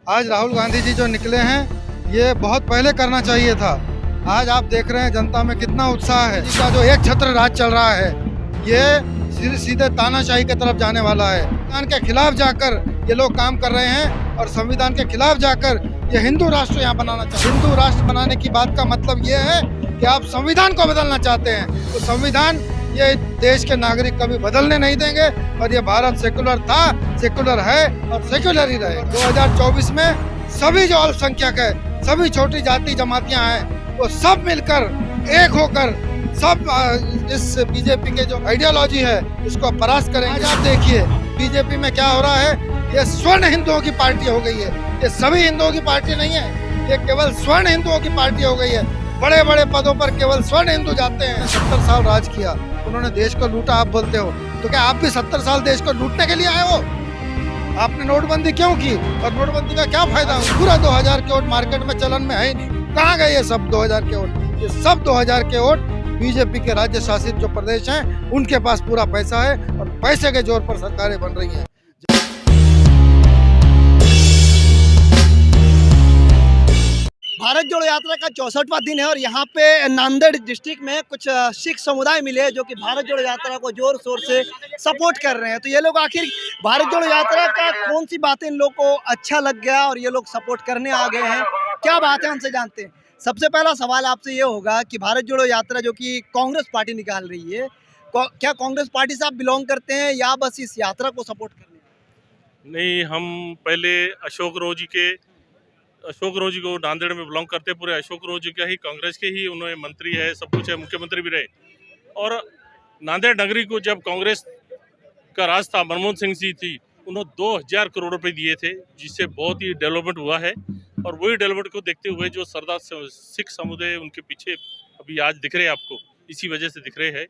आज राहुल गांधी जी जो निकले हैं ये बहुत पहले करना चाहिए था। आज आप देख रहे हैं जनता में कितना उत्साह है। इसका जो एक छत्र राज चल रहा है ये सीधे सीधे तानाशाही की तरफ जाने वाला है। संविधान के खिलाफ जाकर ये लोग काम कर रहे हैं और संविधान के खिलाफ जाकर ये हिंदू राष्ट्र यहाँ बनाना चाहते हैं। हिंदू राष्ट्र बनाने की बात का मतलब ये है कि आप संविधान को बदलना चाहते हैं, तो संविधान ये देश के नागरिक कभी बदलने नहीं देंगे और ये भारत सेकुलर था, सेकुलर है और सेकुलर ही रहे। 2024 में सभी जो अल्पसंख्यक है, सभी छोटी जाति जमातियां हैं, वो सब मिलकर एक होकर सब इस बीजेपी के जो आइडियोलॉजी है इसको परास्त करेंगे। आज आप देखिए बीजेपी में क्या हो रहा है, ये स्वर्ण हिंदुओं की पार्टी हो गई है। ये सभी हिंदुओं की पार्टी नहीं है, ये केवल स्वर्ण हिंदुओं की पार्टी हो गई है। बड़े बड़े पदों पर केवल स्वर्ण हिंदू जाते हैं। 70 साल राज किया, उन्होंने देश को लूटा, आप बोलते हो तो क्या आप भी 70 साल देश को लूटने के लिए आए हो? आपने नोटबंदी क्यों की और नोटबंदी का क्या फायदा? पूरा 2000 के वोट मार्केट में चलन में है ही नहीं। कहाँ गए ये सब 2000 के वोट? ये सब 2000 के वोट बीजेपी के राज्य शासित जो प्रदेश हैं उनके पास पूरा पैसा है और पैसे के जोर पर सरकारें बन रही हैं। भारत जोड़ो यात्रा का 64वां दिन है और यहाँ पे नांदेड़ डिस्ट्रिक्ट में कुछ सिख समुदाय मिले हैं जो कि भारत जोड़ो यात्रा को जोर शोर से सपोर्ट कर रहे हैं। तो ये लोग आखिर भारत जोड़ो यात्रा का कौन सी बातें इन लोग को अच्छा लग गया और ये लोग सपोर्ट करने आ गए हैं, क्या बात है उनसे जानते हैं। सबसे पहला सवाल आपसे ये होगा कि भारत जोड़ो यात्रा जो कि कांग्रेस पार्टी निकाल रही है, क्या कांग्रेस पार्टी से आप बिलोंग करते हैं या बस इस यात्रा को सपोर्ट करने? नहीं, हम पहले अशोक रोजी को नांदेड़ में बिलोंग करते, पूरे अशोक रोजी का ही, कांग्रेस के ही उन्होंने मंत्री है, सब कुछ है, मुख्यमंत्री भी रहे। और नांदेड़ नगरी को जब कांग्रेस का राज था, मनमोहन सिंह जी थी, उन्होंने 2000 करोड़ रुपए दिए थे, जिससे बहुत ही डेवलपमेंट हुआ है। और वही डेवलपमेंट को देखते हुए जो सरदार सिख समुदाय उनके पीछे अभी आज दिख रहे हैं आपको, इसी वजह से दिख रहे हैं।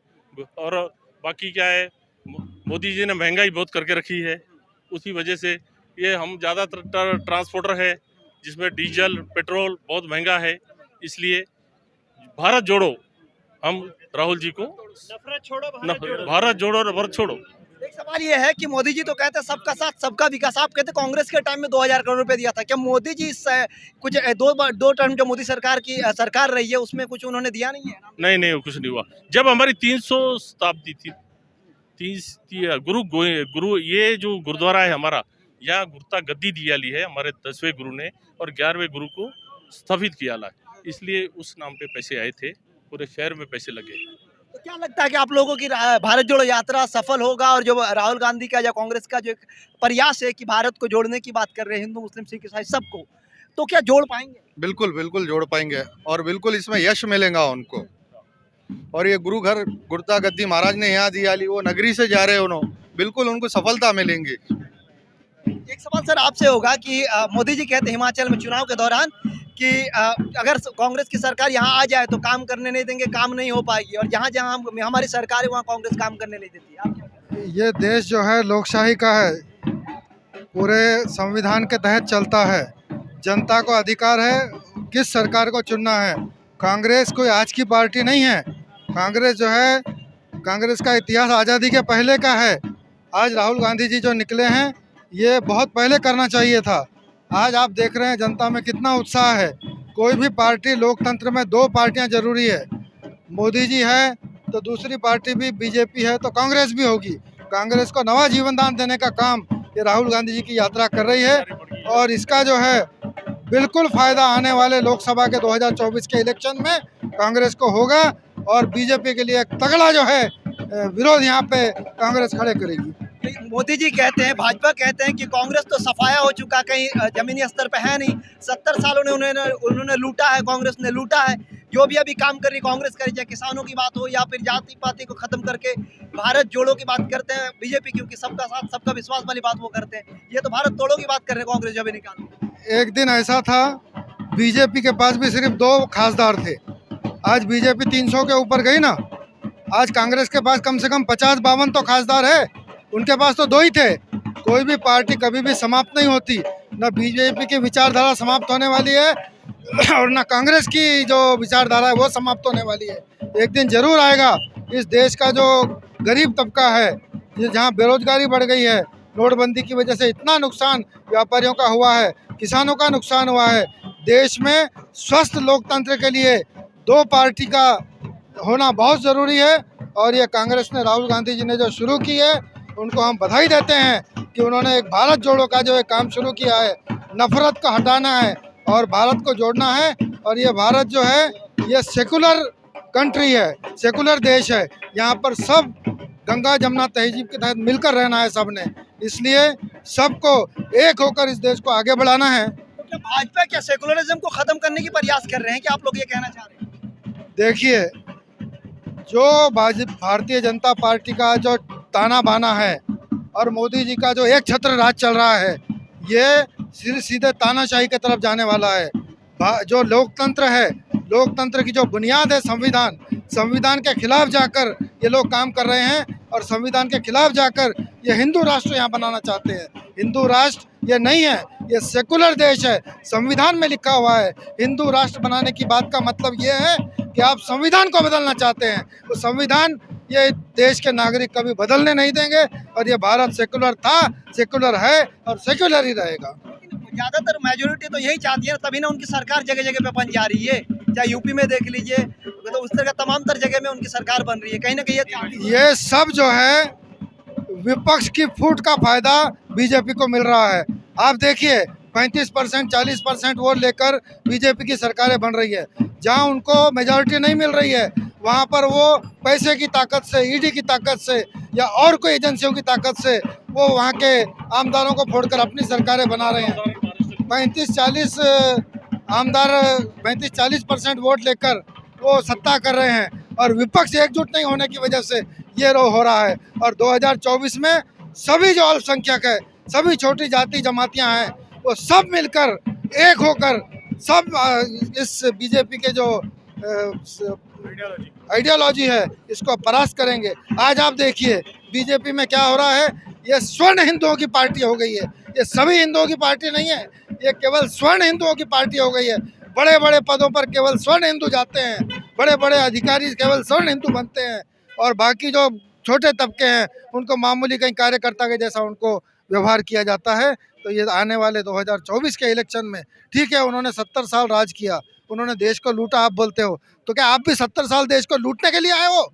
और बाकी क्या है, मोदी जी ने महंगाई बहुत करके रखी है, उसी वजह से ये हम ज़्यादातर ट्रांसपोर्टर है जिसमें डीजल पेट्रोल बहुत महंगा है, इसलिए भारत जोड़ो, हम राहुल जी को नफरत छोड़ो, भारत जोड़ो और भारत छोड़ो। एक सवाल ये है कि मोदी जी तो कहते हैं सबका साथ सबका विकास, आप कहते हैं कांग्रेस के टाइम में 2000 करोड़ रुपए दिया था, क्या मोदी जी कुछ दो टर्म जो मोदी सरकार की सरकार रही है उसमें कुछ उन्होंने दिया नहीं है? नहीं, कुछ नहीं हुआ। जब हमारी 300 शताब्दी थी, गुरु ये जो गुरुद्वारा है हमारा, यहाँ गुरुता गद्दी दिया ली है हमारे 10वें गुरु ने और 11वें गुरु को स्थापित किया ला, इसलिए उस नाम पे पैसे आए थे, पूरे शहर में पैसे लगे। तो क्या लगता है कि आप लोगों की भारत जोड़ो यात्रा सफल होगा और जो राहुल गांधी का या कांग्रेस का जो एक प्रयास है कि भारत को जोड़ने की बात कर रहे हैं, हिंदू मुस्लिम सिख ईसाई सबको, तो क्या जोड़ पाएंगे? बिल्कुल जोड़ पाएंगे और बिल्कुल इसमें यश मिलेगा उनको। और ये गुरु घर गुरुता गद्दी महाराज ने यहाँ दिया ली, वो नगरी से जा रहे हैं उन्होंने, बिल्कुल उनको सफलता मिलेंगी। एक सवाल सर आपसे होगा कि मोदी जी कहते हैं हिमाचल में चुनाव के दौरान कि अगर कांग्रेस की सरकार यहाँ आ जाए तो काम करने नहीं देंगे, काम नहीं हो पाएगी, और जहाँ जहाँ हमारी सरकार है वहाँ कांग्रेस काम करने नहीं देती। आप क्या कहते हैं? ये देश जो है लोकशाही का है, पूरे संविधान के तहत चलता है। जनता को अधिकार है किस सरकार को चुनना है। कांग्रेस कोई आज की पार्टी नहीं है। कांग्रेस जो है, कांग्रेस का इतिहास आज़ादी के पहले का है। आज राहुल गांधी जी जो निकले हैं ये बहुत पहले करना चाहिए था। आज आप देख रहे हैं जनता में कितना उत्साह है। कोई भी पार्टी, लोकतंत्र में 2 पार्टियां जरूरी है। मोदी जी है तो दूसरी पार्टी भी बीजेपी है तो कांग्रेस भी होगी। कांग्रेस को नवा जीवन दान देने का काम ये राहुल गांधी जी की यात्रा कर रही है और इसका जो है बिल्कुल फायदा आने वाले लोकसभा के 2024 के इलेक्शन में कांग्रेस को होगा और बीजेपी के लिए एक तगड़ा जो है विरोध यहाँ पे कांग्रेस खड़े करेगी। मोदी जी कहते हैं, भाजपा कहते हैं कि कांग्रेस तो सफाया हो चुका, कहीं जमीनी स्तर पे है नहीं। 70 सालों ने उन्होंने लूटा है, कांग्रेस ने लूटा है। जो भी अभी काम कर रही कांग्रेस करी, चाहे किसानों की बात हो या फिर जाति पाति को खत्म करके भारत जोड़ो की बात करते हैं बीजेपी, क्योंकि सबका साथ सबका विश्वास वाली बात वो करते हैं। ये तो भारत तोड़ो की बात कर रहे हैं कांग्रेस जब निकाल। एक दिन ऐसा था बीजेपी के पास भी सिर्फ 2 खासदार थे, आज बीजेपी 300 के ऊपर गई ना। आज कांग्रेस के पास कम से कम 50-52 तो खासदार है, उनके पास तो 2 ही थे। कोई भी पार्टी कभी भी समाप्त नहीं होती, न बीजेपी की विचारधारा समाप्त होने वाली है और न कांग्रेस की जो विचारधारा है वो समाप्त होने वाली है। एक दिन जरूर आएगा। इस देश का जो गरीब तबका है, जहाँ बेरोजगारी बढ़ गई है, नोटबंदी की वजह से इतना नुकसान व्यापारियों का हुआ है, किसानों का नुकसान हुआ है। देश में स्वस्थ लोकतंत्र के लिए दो पार्टी का होना बहुत ज़रूरी है और ये कांग्रेस ने, राहुल गांधी जी ने जो शुरू की है, उनको हम बधाई देते हैं कि उन्होंने एक भारत जोड़ो का जो एक काम शुरू किया है। नफरत को हटाना है और भारत को जोड़ना है। और ये भारत जो है ये सेकुलर कंट्री है, सेकुलर देश है। यहाँ पर सब गंगा जमुना तहजीब के तहत मिलकर रहना है सबने, इसलिए सबको एक होकर इस देश को आगे बढ़ाना है। तो क्या भाजपा क्या सेकुलरिज्म को खत्म करने की प्रयास कर रहे हैं, क्या आप लोग ये कहना चाह रहे हैं? देखिए, जो भारतीय जनता पार्टी का जो ताना बाना है और मोदी जी का जो एक छत्र राज चल रहा है, ये सीधे तानाशाही की तरफ जाने वाला है। जो लोकतंत्र है, लोकतंत्र की जो बुनियाद है संविधान, संविधान के खिलाफ जाकर ये लोग काम कर रहे हैं और संविधान के खिलाफ जाकर ये हिंदू राष्ट्र यहाँ बनाना चाहते हैं। हिंदू राष्ट्र ये नहीं है, ये सेकुलर देश है। संविधान में लिखा हुआ है हिंदू राष्ट्र बनाने की बात का मतलब ये है कि आप संविधान को बदलना चाहते हैं। तो संविधान ये देश के नागरिक कभी बदलने नहीं देंगे और ये भारत सेकुलर था, सेकुलर है और सेकुलर ही रहेगा। ज्यादातर मेजोरिटी तो यही चाहती है, तभी ना उनकी सरकार जगह जगह पे बन जा रही है। चाहे यूपी में देख लीजिए, तो उस तरह तमाम तर जगह में उनकी सरकार बन रही है। कहीं ना कहीं ये सब जो है विपक्ष की फूट का फायदा बीजेपी को मिल रहा है। आप देखिए 35%, 40% वोट लेकर बीजेपी की सरकारें बन रही है। जहां उनको मेजॉरिटी नहीं मिल रही है, वहां पर वो पैसे की ताकत से, ईडी की ताकत से या और कोई एजेंसियों की ताकत से वो वहां के आमदारों को फोड़कर अपनी सरकारें बना रहे हैं। 35-40 आमदार 35-40% वोट लेकर वो सत्ता कर रहे हैं और विपक्ष एकजुट नहीं होने की वजह से ये हो रहा है। और 2024 में सभी जो अल्पसंख्यक है, सभी छोटी जाति जमातियां हैं, वो सब मिलकर एक होकर सब इस बीजेपी के जो आइडियोलॉजी है इसको परास्त करेंगे। आज आप देखिए बीजेपी में क्या हो रहा है, ये स्वर्ण हिंदुओं की पार्टी हो गई है। ये सभी हिंदुओं की पार्टी नहीं है, ये केवल स्वर्ण हिंदुओं की पार्टी हो गई है। बड़े बड़े पदों पर केवल स्वर्ण हिंदू जाते हैं, बड़े बड़े अधिकारी केवल स्वर्ण हिंदू बनते हैं और बाकी जो छोटे तबके हैं उनको मामूली कहीं कार्यकर्ता के जैसा उनको व्यवहार किया जाता है। तो ये आने वाले 2024 के इलेक्शन में, ठीक है उन्होंने 70 साल राज किया, उन्होंने देश को लूटा, आप बोलते हो, तो क्या आप भी 70 साल देश को लूटने के लिए आए हो?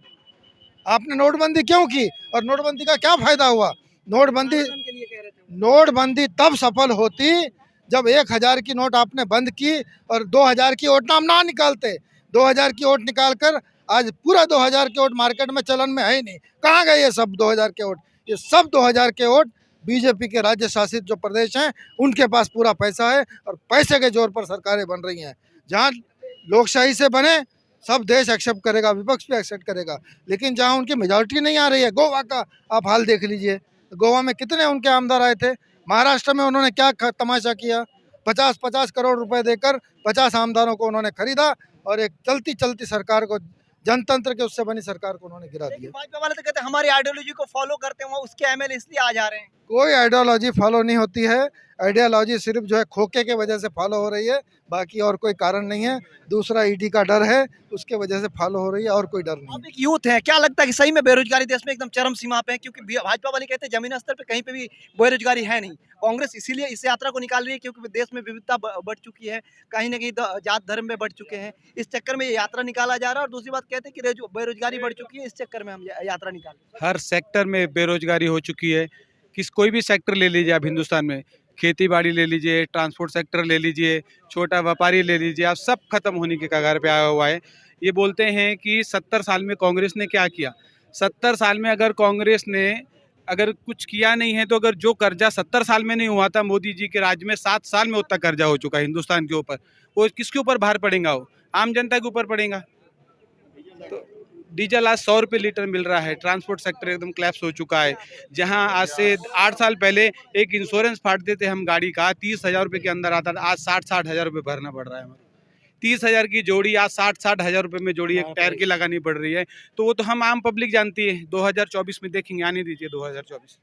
आपने नोटबंदी क्यों की और नोटबंदी का क्या फायदा हुआ? नोटबंदी तब सफल होती जब 1000 की नोट आपने बंद की और 2000 की नोट ना निकालते। 2000 की नोट निकालकर आज पूरा 2000 के नोट मार्केट में चलन में है ही नहीं। कहाँ गए ये सब 2000 के नोट? ये सब 2000 के नोट बीजेपी के राज्य शासित जो प्रदेश हैं उनके पास पूरा पैसा है और पैसे के जोर पर सरकारें बन रही हैं। जहाँ लोकशाही से बने सब देश एक्सेप्ट करेगा, विपक्ष भी एक्सेप्ट करेगा, लेकिन जहाँ उनकी मेजॉरिटी नहीं आ रही है, गोवा का आप हाल देख लीजिए। गोवा में कितने उनके आमदार आए थे? महाराष्ट्र में उन्होंने क्या तमाशा किया? 50-50 करोड़ रुपए देकर 50 आमदारों को उन्होंने खरीदा और एक चलती चलती सरकार को, जनतंत्र के उससे बनी सरकार को उन्होंने गिरा दिया। भाजपा वाले तो कहते हैं हमारी आइडियोलॉजी को फॉलो करते हैं, उसके एमएलए इसलिए आ जा रहे हैं। कोई आइडियोलॉजी फॉलो नहीं होती है। आइडियोलॉजी सिर्फ जो है खोखे के वजह से फॉलो हो रही है, बाकी और कोई कारण नहीं है। दूसरा ईडी का डर है, उसके वजह से फॉलो हो रही है, और कोई डर नहीं। अब एक यूथ है, क्या लगता है कि सही में बेरोजगारी देश में एकदम चरम सीमा पे है? क्योंकि भाजपा वाले कहते हैं जमीनी स्तर पे कहीं पे भी बेरोजगारी है नहीं। कांग्रेस इसीलिए इस यात्रा को निकाल रही है क्योंकि देश में विविधता बढ़ चुकी है, कहीं ना कहीं जात धर्म में बढ़ चुके हैं, इस चक्कर में ये यात्रा निकाला जा रहा है। और दूसरी बात कहते हैं कि बेरोजगारी बढ़ चुकी है, इस चक्कर में हम यात्रा निकाल रहे हैं। हर सेक्टर में बेरोजगारी हो चुकी है। कोई भी सेक्टर ले लीजिए आप हिंदुस्तान में, खेती बाड़ी ले लीजिए, ट्रांसपोर्ट सेक्टर ले लीजिए, छोटा व्यापारी ले लीजिए, आप सब खत्म होने के कगार पे आया हुआ है। ये बोलते हैं कि 70 साल में कांग्रेस ने क्या किया। 70 साल में अगर कांग्रेस ने अगर कुछ किया नहीं है तो अगर जो कर्जा 70 साल में नहीं हुआ था, मोदी जी के राज में 7 साल में उतना कर्जा हो चुका है हिंदुस्तान के ऊपर, वो किसके ऊपर भार पड़ेगा? वो आम जनता के ऊपर पड़ेगा। तो डीजल आज 100 रुपये लीटर मिल रहा है, ट्रांसपोर्ट सेक्टर एकदम क्लैप्स हो चुका है। जहां आज से 8 साल पहले एक इंश्योरेंस फाड़ते थे हम गाड़ी का, 30,000 रुपये के अंदर आता था, आज 60-60 हज़ार रुपये भरना पड़ रहा है हमें। 30,000 की जोड़ी आज 60-60 हज़ार रुपये में जोड़ी एक टायर की लगानी पड़ रही है। तो वो तो हम आम पब्लिक जानती है। 2024 में देखेंगे, आने दीजिए 2024।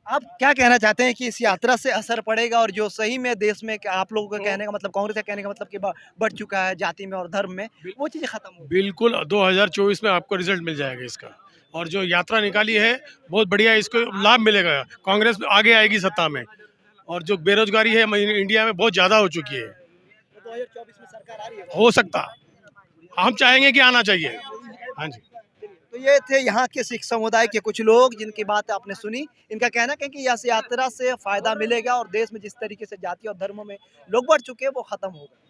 आप क्या कहना चाहते हैं कि इस यात्रा से असर पड़ेगा और जो सही में देश में आप लोगों का कहने का मतलब, कांग्रेस का कहने का मतलब कि बढ़ चुका है जाति में और धर्म में, वो चीज़ें खत्म हो? बिल्कुल 2024 में आपको रिजल्ट मिल जाएगा इसका। और जो यात्रा निकाली है बहुत बढ़िया, इसको लाभ मिलेगा। कांग्रेस आगे आएगी सत्ता में। और जो बेरोजगारी है इंडिया में बहुत ज़्यादा हो चुकी है। 2024 में सरकार आ रही है। हो सकता, हम चाहेंगे कि आना चाहिए। हाँ जी। तो ये थे यहाँ के सिख समुदाय के कुछ लोग जिनकी बात आपने सुनी। इनका कहना है कि इस यात्रा से फायदा मिलेगा और देश में जिस तरीके से जाति और धर्मों में लोग बढ़ चुके हैं वो खत्म होगा।